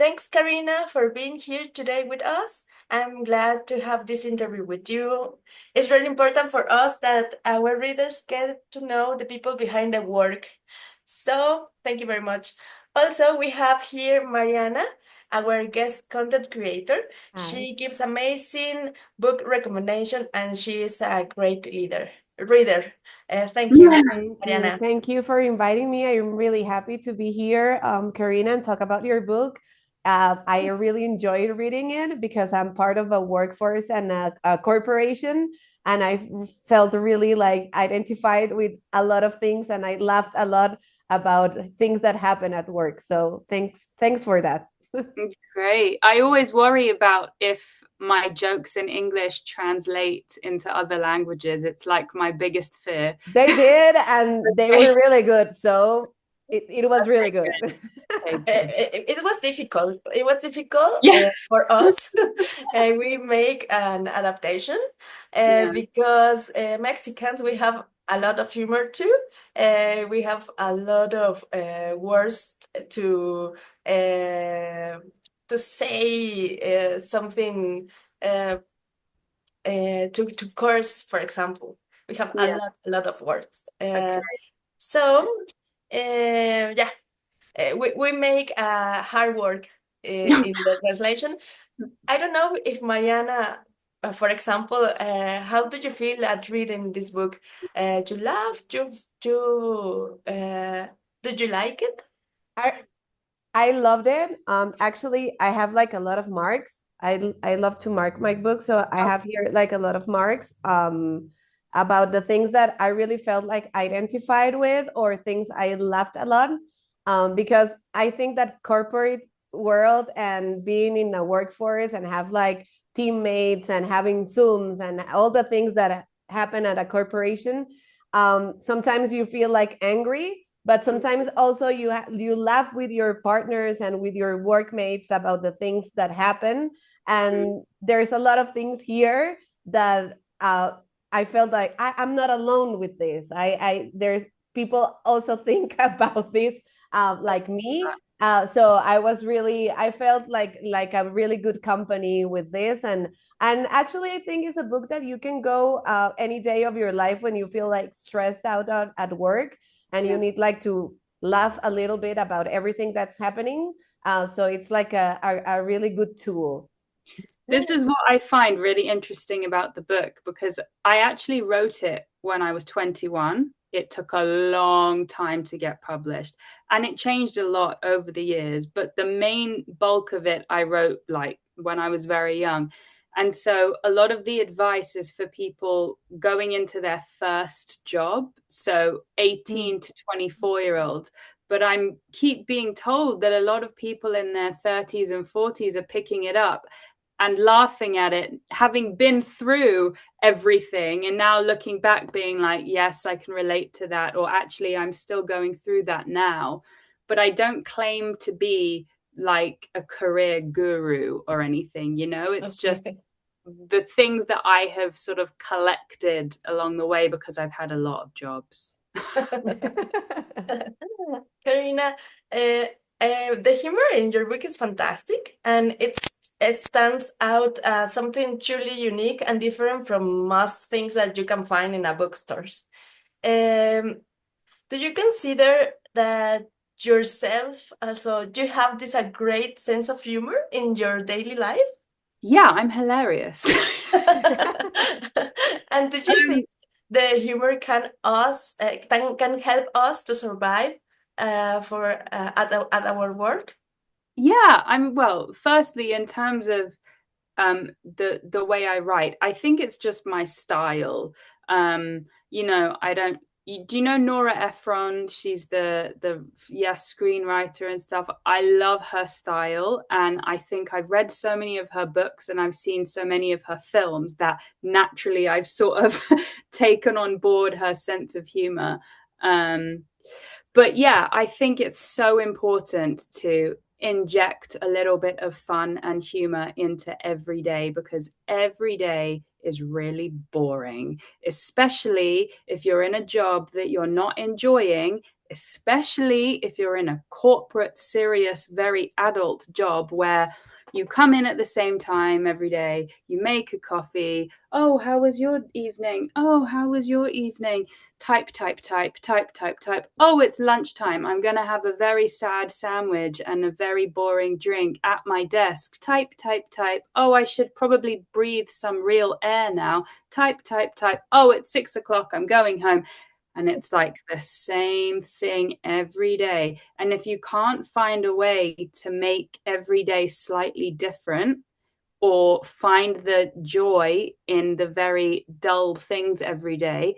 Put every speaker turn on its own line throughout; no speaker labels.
Thanks, Carina, for being here today with us. I'm glad to have this interview with you. It's really important for us that our readers get to know the people behind the work. So, thank you very much. Also, we have here Mariana, our guest content creator.
Hi.
She gives amazing book recommendation and she is a great reader. Thank you,
Thank you.
Mariana.
Thank you for inviting me. I'm really happy to be here, Karina, and talk about your book. I really enjoyed reading it because I'm part of a workforce and a corporation, and I felt really like identified with a lot of things, and I laughed a lot about things that happen at work. So thanks for that.
Great. I always worry about if my jokes in English translate into other languages. It's like my biggest fear.
They did, and they
Okay.
were really good. So it was really
Okay,
good.
good. Okay, good.
It was difficult. It was difficult
Yeah.
for us. We make an adaptation
Yeah.
because Mexicans, we have a lot of humor too. We have a lot of words uh, to say something uh, to curse, for example. We have
Yeah.
a lot of words.
Okay.
So, yeah. We make hard work in the translation. I don't know if Mariana, for example, how do you feel at reading this book? You laugh? Did you like it?
I I loved it. Actually, I have like a lot of marks. I love to mark my book, so I
Oh,
have here like a lot of marks about the things that I really felt like identified with or things I laughed a lot. Because I think that corporate world and being in the workforce and have like teammates and having Zooms and all the things that happen at a corporation, sometimes you feel like angry, but sometimes also you laugh with your partners and with your workmates about the things that happen, and there's a lot of things here that I felt like I'm not alone with this. I there's people also think about this like me. So I felt like a really good company with this, and actually I think it's a book that you can go any day of your life when you feel like stressed out at work and you
Yeah.
need like to laugh a little bit about everything that's happening. So it's like a really good tool.
This is what I find really interesting about the book because I actually wrote it when I was 21. It took a long time to get published and it changed a lot over the years, but the main bulk of it I wrote like when I was very young. And so a lot of the advice is for people going into their first job, so
Mm.
18 to 24-year-olds. But I'm keep being told that a lot of people in their 30s and 40s are picking it up and laughing at it, having been through everything and now looking back, being like, yes, I can relate to that, or actually, I'm still going through that now. But I don't claim to be like a career guru or anything, it's just
okay.
the things that I have sort of collected along the way because I've had a lot of jobs.
Karina, the humor in your book is fantastic, and it stands out as something truly unique and different from most things that you can find in a bookstores. Um, do you consider that yourself also do you have this a great sense of humor in your daily life?
Yeah, I'm hilarious.
And do you
um,
think the humor can help us to survive for at our work?
yeah, well, firstly, in terms of the way I write. I think it's just my style. I don't do you know Nora Ephron? She's the yes screenwriter and stuff. I love her style and I think I've read so many of her books and I've seen so many of her films that naturally I've sort of taken on board her sense of humor. Um but yeah, I think it's so important to inject a little bit of fun and humor into every day because every day is really boring, especially if you're in a job that you're not enjoying, especially if you're in a corporate, serious, very adult job where you come in at the same time every day, you make a coffee. Oh, how was your evening? Oh, how was your evening? Type, type, type, type, type, type. Oh, it's lunchtime. I'm going to have a very sad sandwich and a very boring drink at my desk. Type, type, type. Oh, I should probably breathe some real air now. Type, type, type. Oh, it's 6 o'clock. I'm going home. And it's like the same thing every day. And if you can't find a way to make every day slightly different, or find the joy in the very dull things every day,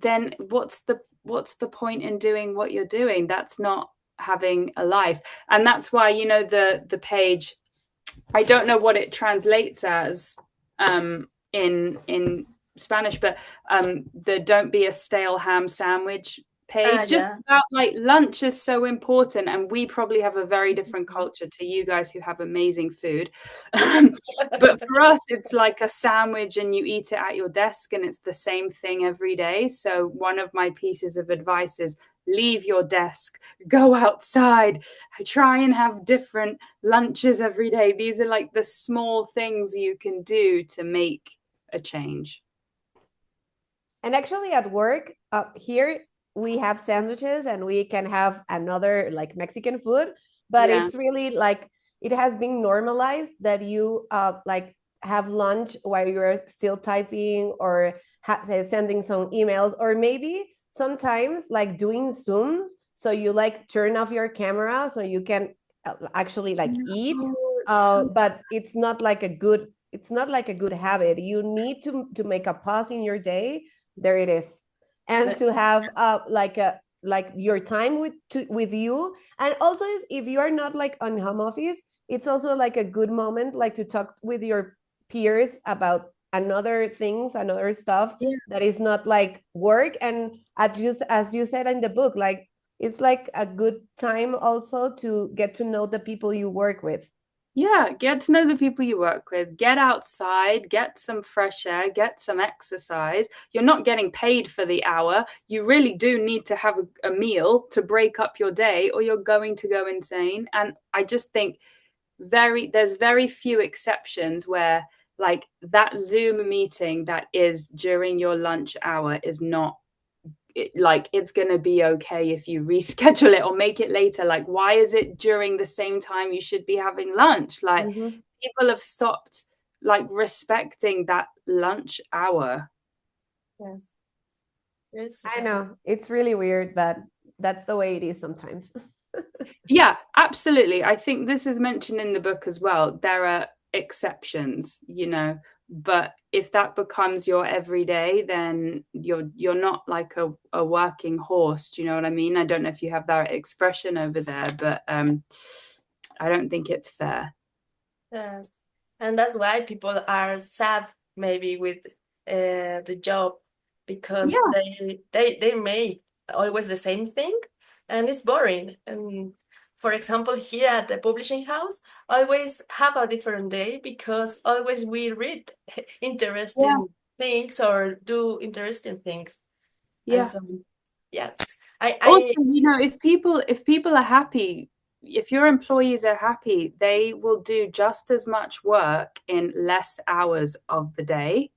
then what's the point in doing what you're doing? That's not having a life. And that's why, you know, the page, I don't know what it translates as in Spanish, but the "don't be a stale ham sandwich" page, just
Yeah.
about like lunch is so important, and we probably have a very different culture to you guys who have amazing food. But for us, it's like a sandwich and you eat it at your desk, and it's the same thing every day. So one of my pieces of advice is leave your desk, go outside, try and have different lunches every day. These are like the small things you can do to make a change.
And actually, at work, here we have sandwiches and we can have another like Mexican food, but
Yeah.
it's really like it has been normalized that you like have lunch while you're still typing or sending some emails, or maybe sometimes like doing Zooms. So you like turn off your camera so you can actually like eat,
Oh, so
but it's not like a good habit. You need to make a pause in your day, there it is, and to have like your time with you. And also, if you are not like on home office, it's also like a good moment like to talk with your peers about another things, another stuff
yeah.
that is not like work. And as you said in the book, like it's like a good time also to get to know the people you work with.
Yeah, get to know the people you work with, get outside, get some fresh air, get some exercise. You're not getting paid for the hour. You really do need to have a meal to break up your day, or you're going to go insane. And I just think there's very few exceptions where like that Zoom meeting that is during your lunch hour is not like it's going to be okay if you reschedule it or make it later. Like, why is it during the same time you should be having lunch? Like, people have stopped like respecting that lunch hour.
Yes. Yes.
I know it's really weird, but that's the way it is sometimes.
Yeah, absolutely. I think this is mentioned in the book as well. There are exceptions, you know, but if that becomes your everyday, then you're not like a working horse. Do you know what I mean? I don't know if you have that expression over there, but I don't think it's fair.
Yes. And that's why people are sad maybe with the job, because
Yeah,
they make always the same thing and it's boring. And for example, here at the publishing house, always have a different day because always we read
yeah,
interesting things or do interesting things. And
yeah.
so yes,
Also,
I
you know, if people are happy, if your employees are happy, they will do just as much work in less hours of the day.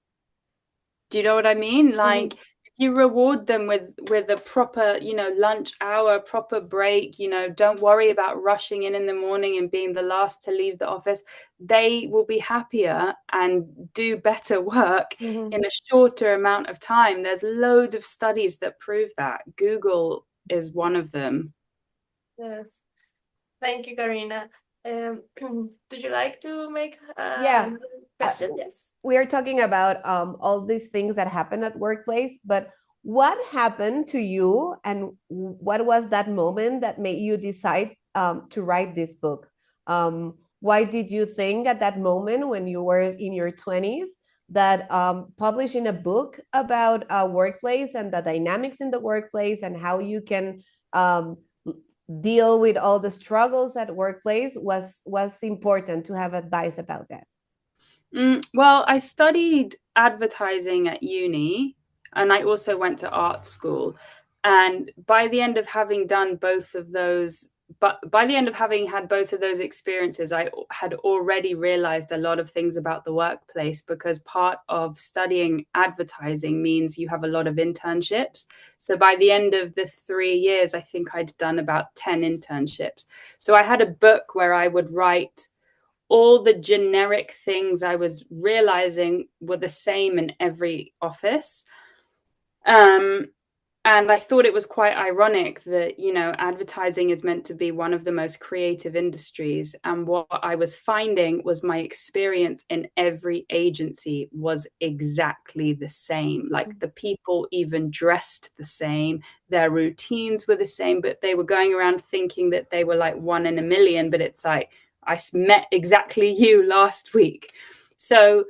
Do you know what I mean? Like,
Mhm.
if you reward them with a proper, you know, lunch hour, proper break, you know, don't worry about rushing in the morning and being the last to leave the office. They will be happier and do better work
Mhm.
in a shorter amount of time. There's loads of studies that prove that. Google is one of them.
Yes. Thank you, Karina. Do you like to make
Yeah,
another
uh,
question? Yes.
we are talking about all these things that happen at workplace, but what happened to you, and what was that moment that made you decide to write this book? Why did you think at that moment when you were in your 20s that publishing a book about a workplace and the dynamics in the workplace and how you can um, deal with all the struggles at workplace was important to have advice about that?
Well, I studied advertising at uni, and I also went to art school. And by the end of having done both of those, but by the end of having had both of those experiences, I had already realized a lot of things about the workplace, because part of studying advertising means you have a lot of internships. So by the end of the 3 years, I think I'd done about 10 internships. So I had a book where I would write all the generic things I was realizing were the same in every office. And I thought it was quite ironic that, you know, advertising is meant to be one of the most creative industries. And what I was finding was my experience in every agency was exactly the same. Like, the people even dressed the same, their routines were the same, but they were going around thinking that they were like one in a million. But it's like, I met exactly you last week. So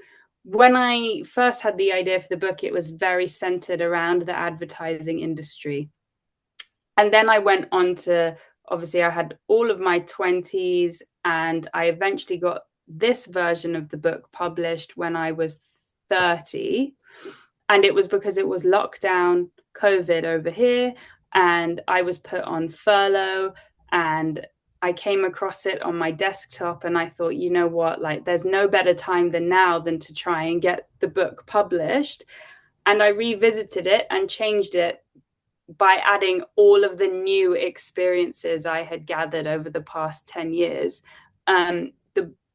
when I first had the idea for the book, it was very centered around the advertising industry. And then I went on to, obviously, I had all of my 20s, and I eventually got this version of the book published when I was 30. And it was because it was lockdown, COVID over here, and I was put on furlough, and I came across it on my desktop, and I thought, you know what, like, there's no better time than now than to try and get the book published. And I revisited it and changed it by adding all of the new experiences I had gathered over the past 10 years.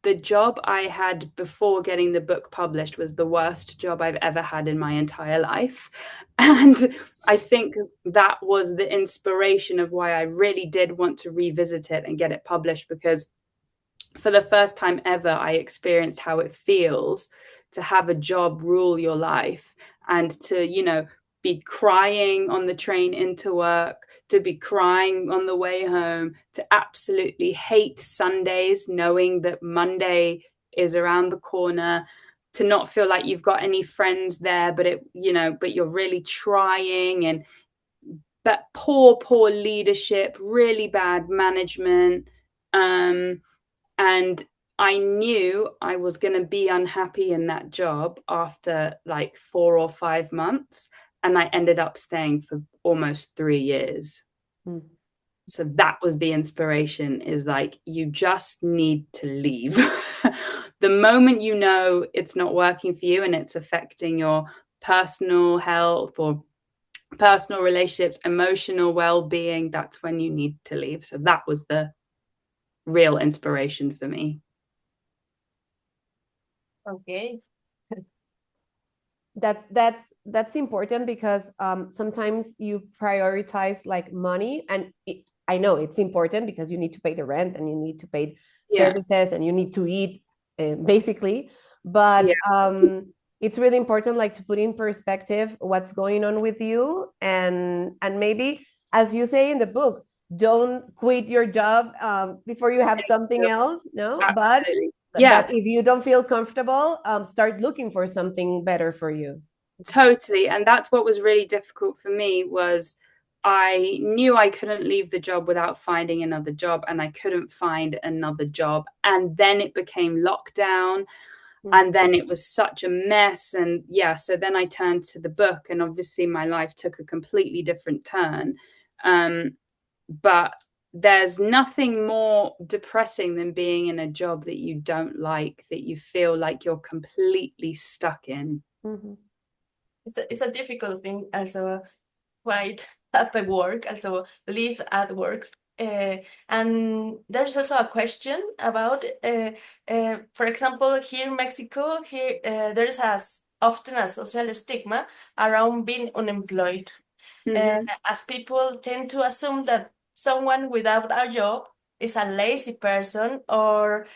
The job I had before getting the book published was the worst job I've ever had in my entire life. And I think that was the inspiration of why I really did want to revisit it and get it published, because for the first time ever, I experienced how it feels to have a job rule your life, and to, you know, be crying on the train into work, to be crying on the way home, to absolutely hate Sundays, knowing that Monday is around the corner, to not feel like you've got any friends there, but it, you know, but you're really trying. And but poor leadership, really bad management. And I knew I was going to be unhappy in that job after like 4 or 5 months. And I ended up staying for almost 3 years.
Mm.
So that was the inspiration, is like, you just need to leave. The moment you know it's not working for you and it's affecting your personal health or personal relationships, emotional well-being, that's when you need to leave. So that was the real inspiration for me.
Okay.
That's important, because sometimes you prioritize like money, and I know it's important because you need to pay the rent and you need to pay services and you need to eat, basically. But it's really important, like, to put in perspective what's going on with you, and maybe, as you say in the book, don't quit your job before you have something else. No,
absolutely.
But if you don't feel comfortable, start looking for something better for you.
Totally. And that's what was really difficult for me, was I knew I couldn't leave the job without finding another job, and I couldn't find another job. And then it became lockdown, and then it was such a mess. And so then I turned to the book, and obviously my life took a completely different turn. But there's nothing more depressing than being in a job that you don't like, that you feel like you're completely stuck in.
Mm-hmm.
It's a difficult thing, also, quite at the work, also live at work. And there's also a question about, for example, here in Mexico, there's often a social stigma around being unemployed. As people tend to assume that someone without a job is a lazy person, or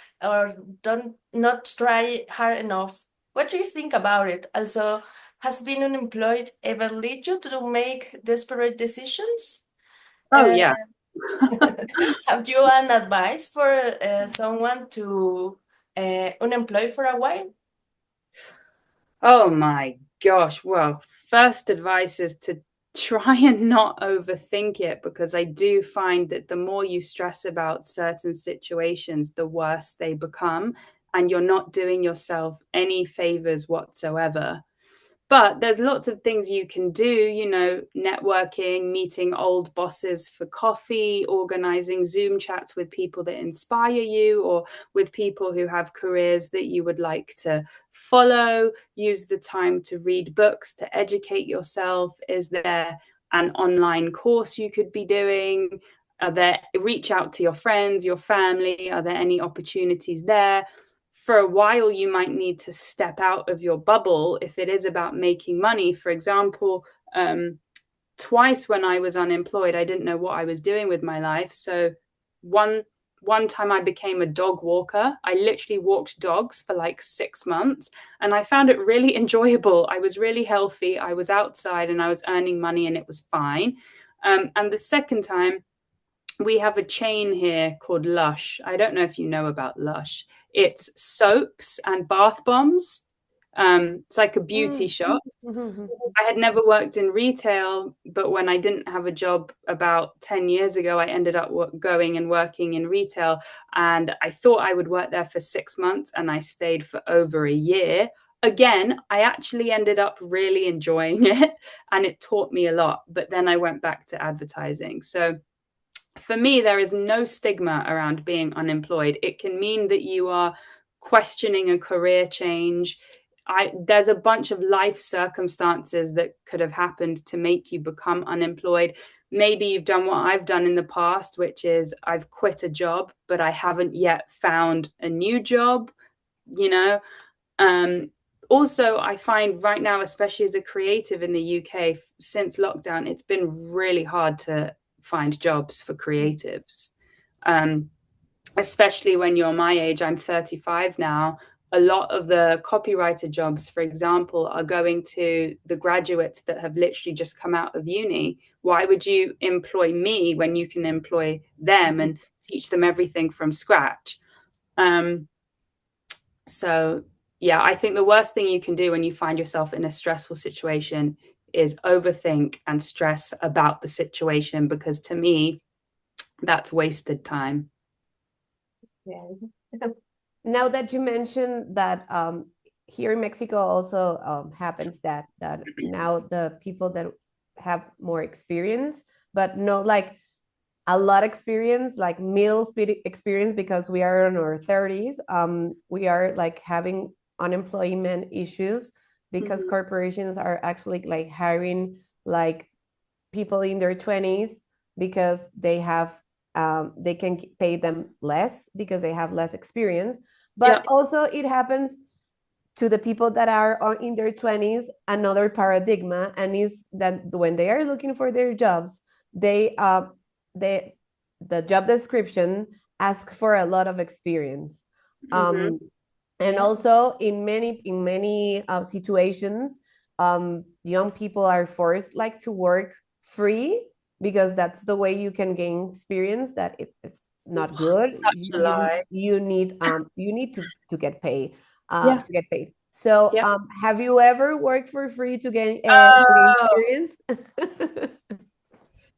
don't not try hard enough. What do you think about it? Also, has being unemployed ever lead you to make desperate decisions?
Oh, yeah.
Have you an advice for someone to unemployed for a while?
Oh my gosh. Well, first advice is to try and not overthink it, because I do find that the more you stress about certain situations, the worse they become, and you're not doing yourself any favors whatsoever. But there's lots of things you can do, you know, networking, meeting old bosses for coffee, organizing Zoom chats with people that inspire you, or with people who have careers that you would like to follow. Use the time to read books, to educate yourself. Is there an online course you could be doing? Reach out to your friends, your family. Are there any opportunities there? For a while, you might need to step out of your bubble if it is about making money. For example, twice when I was unemployed, I didn't know what I was doing with my life. So one time I became a dog walker. I literally walked dogs for like 6 months, and I found it really enjoyable. I was really healthy. I was outside and I was earning money, and it was fine. And the second time, we have a chain here called Lush. I don't know if you know about Lush. It's soaps and bath bombs. It's like a beauty shop. I had never worked in retail, but when I didn't have a job about 10 years ago, I ended up going and working in retail. And I thought I would work there for 6 months, and I stayed for over a year. Again, I actually ended up really enjoying it, and it taught me a lot. But then I went back to advertising. So for me, there is no stigma around being unemployed. It can mean that you are questioning a career change. There's a bunch of life circumstances that could have happened to make you become unemployed. Maybe you've done what I've done in the past, which is I've quit a job, but I haven't yet found a new job, you know. Also, I find right now, especially as a creative in the UK, since lockdown, it's been really hard to find jobs for creatives, especially when you're my age. I'm 35 now. A lot of the copywriter jobs, for example, are going to the graduates that have literally just come out of uni. Why would you employ me when you can employ them and teach them everything from scratch? So yeah, I think the worst thing you can do when you find yourself in a stressful situation is overthink and stress about the situation, because to me, that's wasted time.
Yeah. Now that you mentioned that here in Mexico also happens that now the people that have more experience, but not like a lot experience, like middle speed experience, because we are in our 30s, we are like having unemployment issues because corporations are actually like hiring like people in their 20s because they have they can pay them less because they have less experience. But also it happens to the people that are in their 20s, another paradigm, and is that when they are looking for their jobs, the job description asks for a lot of experience. And also in many situations, young people are forced like to work free because that's the way you can gain experience. That it's not good.
Such a lie.
You need to get paid. To get paid. So have you ever worked for free to gain experience?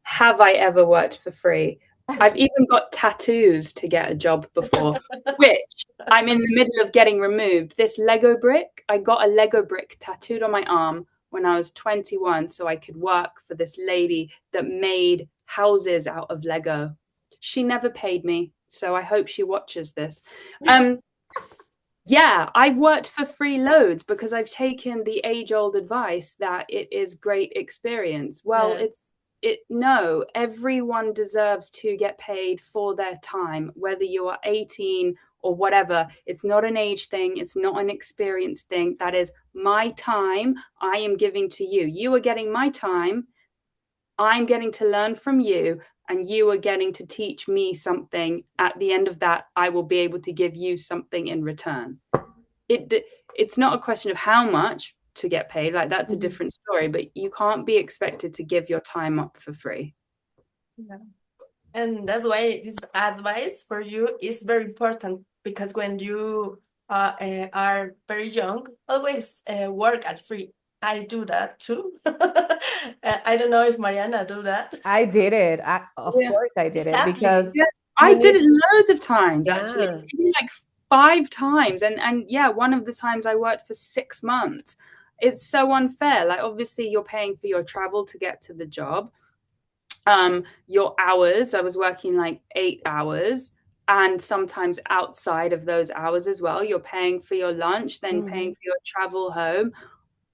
Have I ever worked for free? I've even got tattoos to get a job before, which I'm in the middle of getting removed. This Lego brick, I got a Lego brick tattooed on my arm when I was 21 so I could work for this lady that made houses out of Lego. She never paid me, so I hope she watches this. Yeah, I've worked for free loads because I've taken the age-old advice that it is great experience. Well, no, everyone deserves to get paid for their time, whether you are 18 or whatever. It's not an age thing. It's not an experience thing. That is my time I am giving to you. You are getting my time. I'm getting to learn from you, and you are getting to teach me something. At the end of that, I will be able to give you something in return. It's not a question of how much to get paid, like that's a different story, but you can't be expected to give your time up for free.
And that's why this advice for you is very important, because when you are very young, always work at free. I do that too. I don't know if Mariana do that.
I did it. Of course I did it, because
I did it loads of times, actually. Maybe like 5 times. And yeah, one of the times I worked for 6 months. it's so unfair. Like, obviously you're paying for your travel to get to the job, your hours. I was working like 8 hours, and sometimes outside of those hours as well, you're paying for your lunch, then paying for your travel home.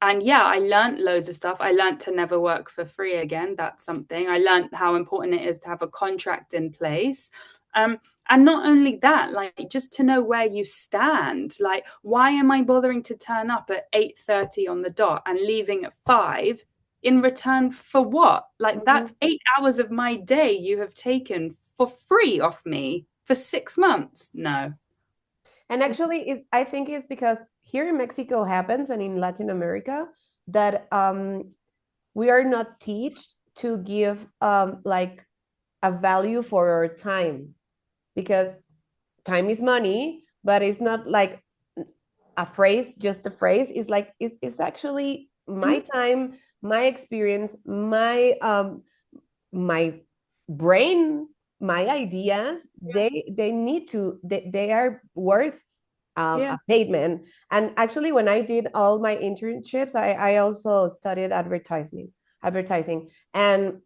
And yeah, I learned loads of stuff. I learned to never work for free again. That's something. I learned how important it is to have a contract in place. And not only that, like, just to know where you stand. Like, why am I bothering to turn up at 8:30 on the dot and leaving at 5 in return for what? Like, that's 8 hours of my day you have taken for free off me for 6 months. No.
And actually, I think it's because here in Mexico happens, and in Latin America, that we are not taught to give like a value for our time, because time is money, but it's not like a phrase, just a phrase. It's like it's actually my time, my experience, my brain, my ideas. They need to, they are worth a payment. And actually, when I did all my internships, I also studied advertising, and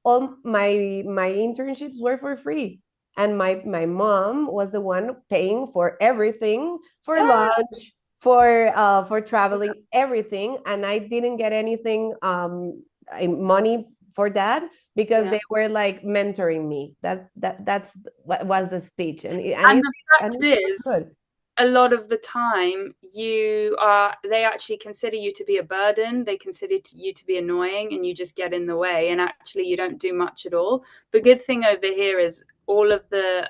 all my internships were for free, and my mom was the one paying for everything, for lunch, for traveling, everything, and I didn't get anything money for that, because they were like mentoring me. That's what was the speech. And
the fact is, good. A lot of the time they actually consider you to be a burden. They consider you to be annoying, and you just get in the way, and actually you don't do much at all. The good thing over here is all of the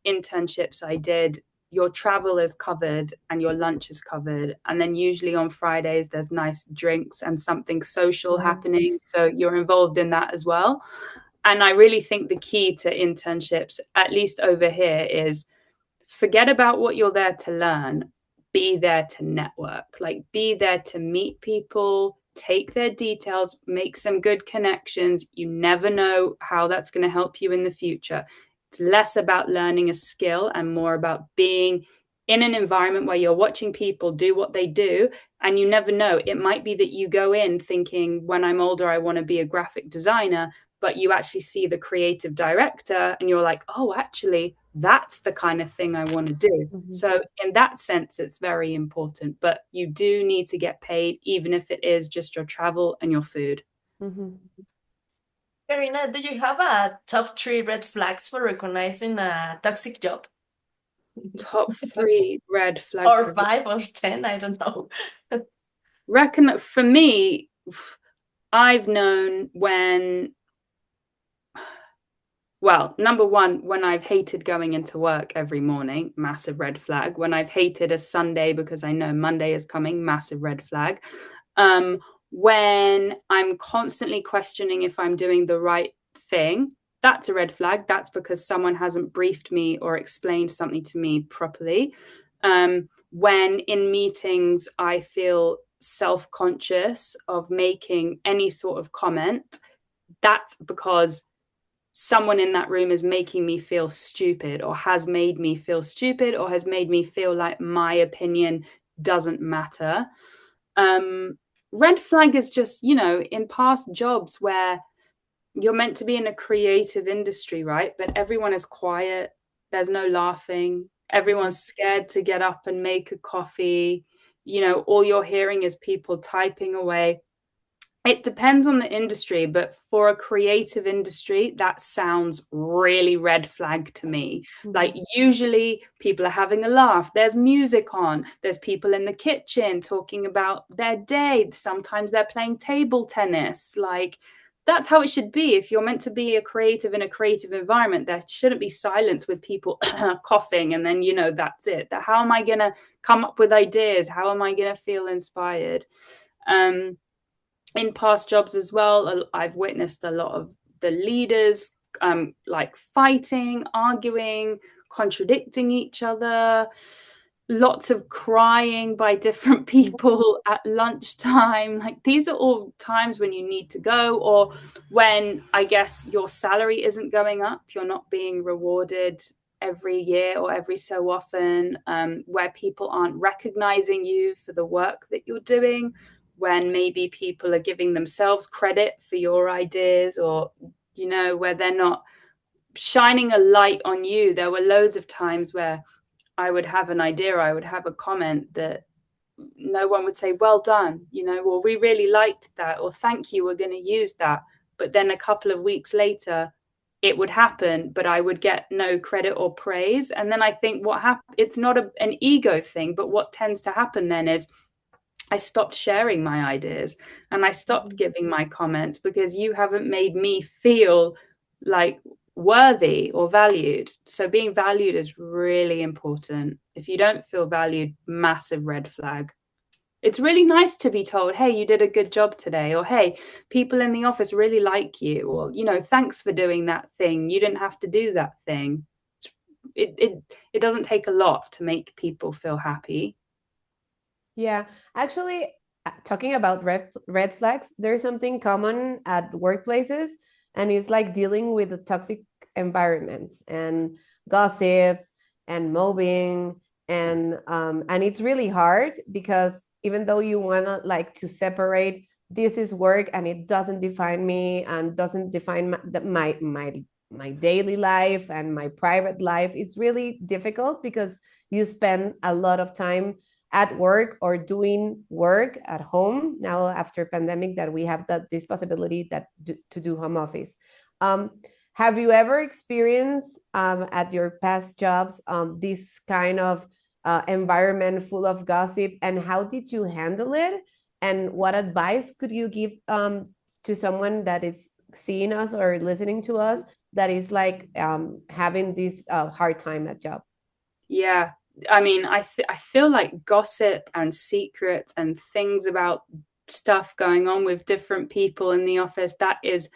internships I did, your travel is covered and your lunch is covered, and then usually on Fridays there's nice drinks and something social happening, so you're involved in that as well. And I really think the key to internships, at least over here, is forget about what you're there to learn. Be there to network. Like, be there to meet people, take their details, make some good connections. You never know how that's going to help you in the future. It's less about learning a skill and more about being in an environment where you're watching people do what they do. And you never know. It might be that you go in thinking, when I'm older, I want to be a graphic designer, but you actually see the creative director and you're like, oh, actually, that's the kind of thing I want to do. So in that sense, it's very important, but you do need to get paid, even if it is just your travel and your food.
Carina, do you have a top 3 red flags for recognizing a toxic job?
Top 3 red flags.
Or 5 or 10, I don't know.
Reckon for me, I've known when, well, number one, when I've hated going into work every morning, massive red flag. When I've hated a Sunday because I know Monday is coming, massive red flag. When I'm constantly questioning if I'm doing the right thing, that's a red flag. That's because someone hasn't briefed me or explained something to me properly. When in meetings I feel self-conscious of making any sort of comment, that's because someone in that room is making me feel stupid, or has made me feel stupid, or has made me feel like my opinion doesn't matter. Red flag is just, in past jobs where you're meant to be in a creative industry, right? But everyone is quiet. There's no laughing. Everyone's scared to get up and make a coffee. All you're hearing is people typing away. It depends on the industry, but for a creative industry, that sounds really red flag to me. Like, usually people are having a laugh. There's music on. There's people in the kitchen talking about their day. Sometimes they're playing table tennis. Like, that's how it should be. If you're meant to be a creative in a creative environment, there shouldn't be silence with people coughing and then, that's it. How am I going to come up with ideas? How am I going to feel inspired? In past jobs as well, I've witnessed a lot of the leaders like fighting, arguing, contradicting each other, lots of crying by different people at lunchtime. Like, these are all times when you need to go, or when I guess your salary isn't going up, you're not being rewarded every year or every so often, where people aren't recognizing you for the work that you're doing, when maybe people are giving themselves credit for your ideas, or, you know, where they're not shining a light on you. There were loads of times where I would have an idea, I would have a comment that no one would say, well done, you know, or we really liked that, or thank you, we're going to use that. But then a couple of weeks later, it would happen, but I would get no credit or praise. And then I think what happened, it's not an ego thing, but what tends to happen then is I stopped sharing my ideas and I stopped giving my comments, because you haven't made me feel like worthy or valued. So being valued is really important. If you don't feel valued, massive red flag. It's really nice to be told, hey, you did a good job today, or hey, people in the office really like you, or, you know, thanks for doing that thing, you didn't have to do that thing. It doesn't take a lot to make people feel happy.
Yeah, actually, talking about red flags, there's something common at workplaces, and it's like dealing with the toxic environments and gossip and mobbing, and it's really hard, because even though you want to like to separate, this is work and it doesn't define me and doesn't define my daily life and my private life, it's really difficult, because you spend a lot of time at work or doing work at home now after pandemic, that we have this possibility to do home office. um, have you ever experienced at your past jobs this kind of environment full of gossip, and how did you handle it, and what advice could you give to someone that is seeing us or listening to us, that is like having this hard time at job?
Yeah, I mean, I feel like gossip and secrets and things about stuff going on with different people in the office, that is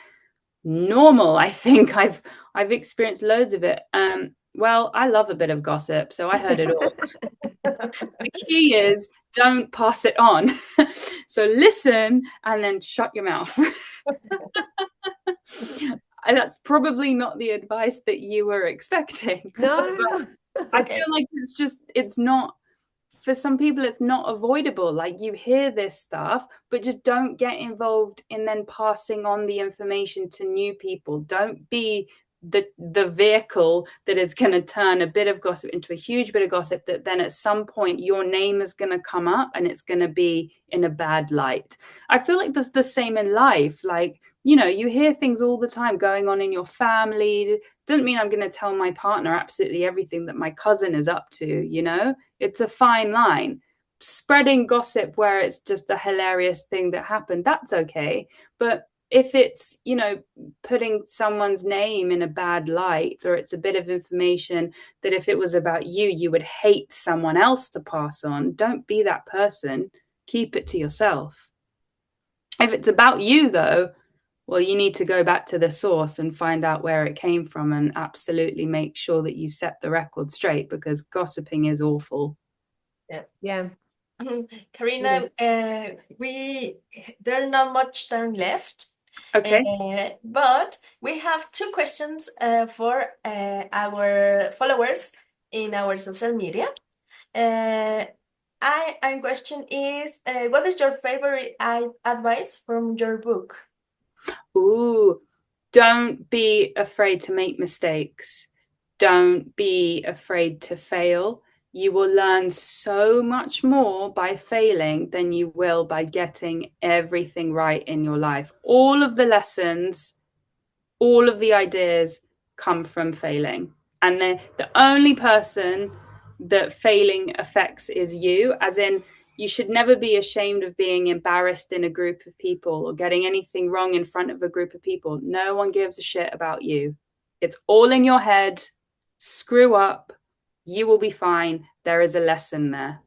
normal. I think I've experienced loads of it. Well, I love a bit of gossip, so I heard it all. The key is don't pass it on. So listen and then shut your mouth. And that's probably not the advice that you were expecting.
No.
I feel like it's not, for some people, it's not avoidable. Like, you hear this stuff, but just don't get involved in then passing on the information to new people. Don't be the vehicle that is going to turn a bit of gossip into a huge bit of gossip, that then at some point your name is going to come up and it's going to be in a bad light. I feel like there's the same in life. Like, you know, you hear things all the time going on in your family. Doesn't mean I'm going to tell my partner absolutely everything that my cousin is up to, you know? It's a fine line. Spreading gossip where it's just a hilarious thing that happened, that's okay. But if it's, you know, putting someone's name in a bad light, or it's a bit of information that if it was about you, you would hate someone else to pass on, don't be that person. Keep it to yourself. If it's about you, though, well, you need to go back to the source and find out where it came from, and absolutely make sure that you set the record straight, because gossiping is awful.
Yeah.
Carina, there's not much time left.
Okay.
But we have two questions for our followers in our social media. And question is, what is your favorite advice from your book?
Ooh, don't be afraid to make mistakes. Don't be afraid to fail. You will learn so much more by failing than you will by getting everything right in your life. All of the lessons, all of the ideas come from failing. And the only person that failing affects is you, as in, you should never be ashamed of being embarrassed in a group of people or getting anything wrong in front of a group of people. No one gives a shit about you. It's all in your head. Screw up. You will be fine. There is a lesson there.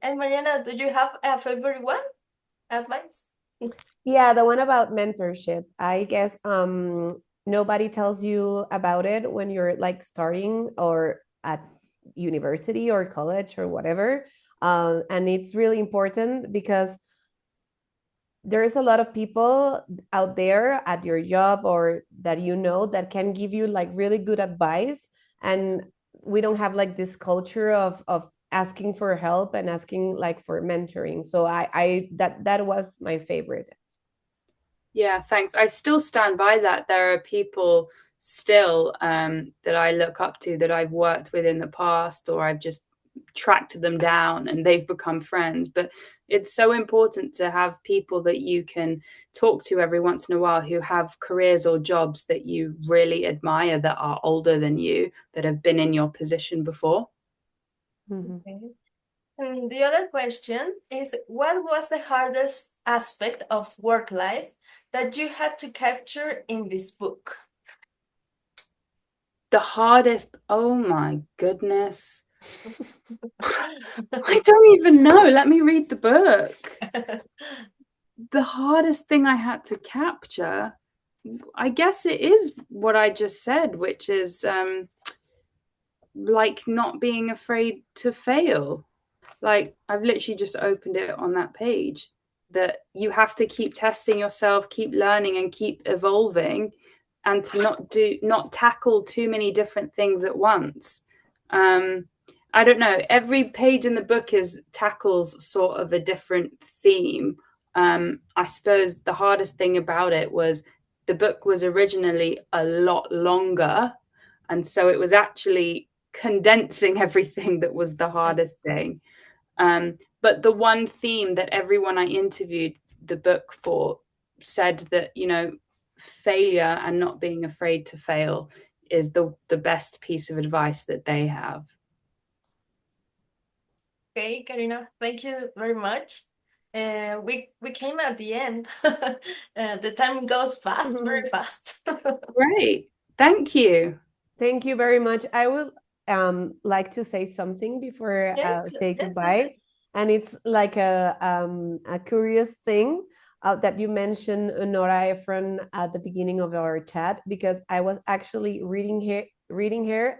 And Mariana, do you have a favorite one? Advice?
Yeah, the one about mentorship. I guess nobody tells you about it when you're like starting or at university or college or whatever. And it's really important, because there's a lot of people out there at your job or that you know that can give you like really good advice, and we don't have like this culture of asking for help and asking like for mentoring. So that was my favorite.
Yeah, thanks. I still stand by that. There are people still that I look up to, that I've worked with in the past, or I've just tracked them down and they've become friends. But it's so important to have people that you can talk to every once in a while who have careers or jobs that you really admire, that are older than you, that have been in your position before.
Okay. And the other question is, what was the hardest aspect of work life that you had to capture in this book?
The hardest, oh my goodness. I don't even know. Let me read the book. The hardest thing I had to capture, I guess it is what I just said, which is like not being afraid to fail. Like, I've literally just opened it on that page, that you have to keep testing yourself, keep learning and keep evolving, and to not tackle too many different things at once. I don't know, every page in the book tackles sort of a different theme. I suppose the hardest thing about it was the book was originally a lot longer, and so it was actually condensing everything that was the hardest thing. But the one theme that everyone I interviewed the book for said that, failure and not being afraid to fail is the best piece of advice that they have.
Okay, Carina, thank you very much. We came at the end. The time goes fast, very fast.
Great. Thank you.
Thank you very much. I would like to say something before
Yes,
say
yes,
goodbye.
yes.
And it's like a curious thing that you mentioned Nora Ephron at the beginning of our chat, because I was actually reading her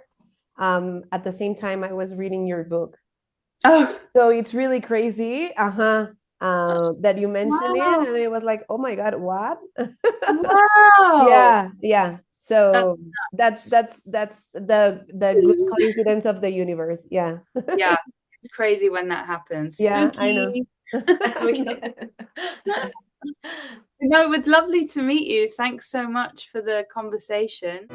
at the same time I was reading your book.
Oh,
So it's really crazy. That you mentioned it,
wow.
and it was like, oh my God, what?
Wow.
Yeah. So
That's
that's the good coincidence of the universe. Yeah.
yeah, it's crazy when that happens.
Yeah, I know.
Spooky. No, it was lovely to meet you. Thanks so much for the conversation.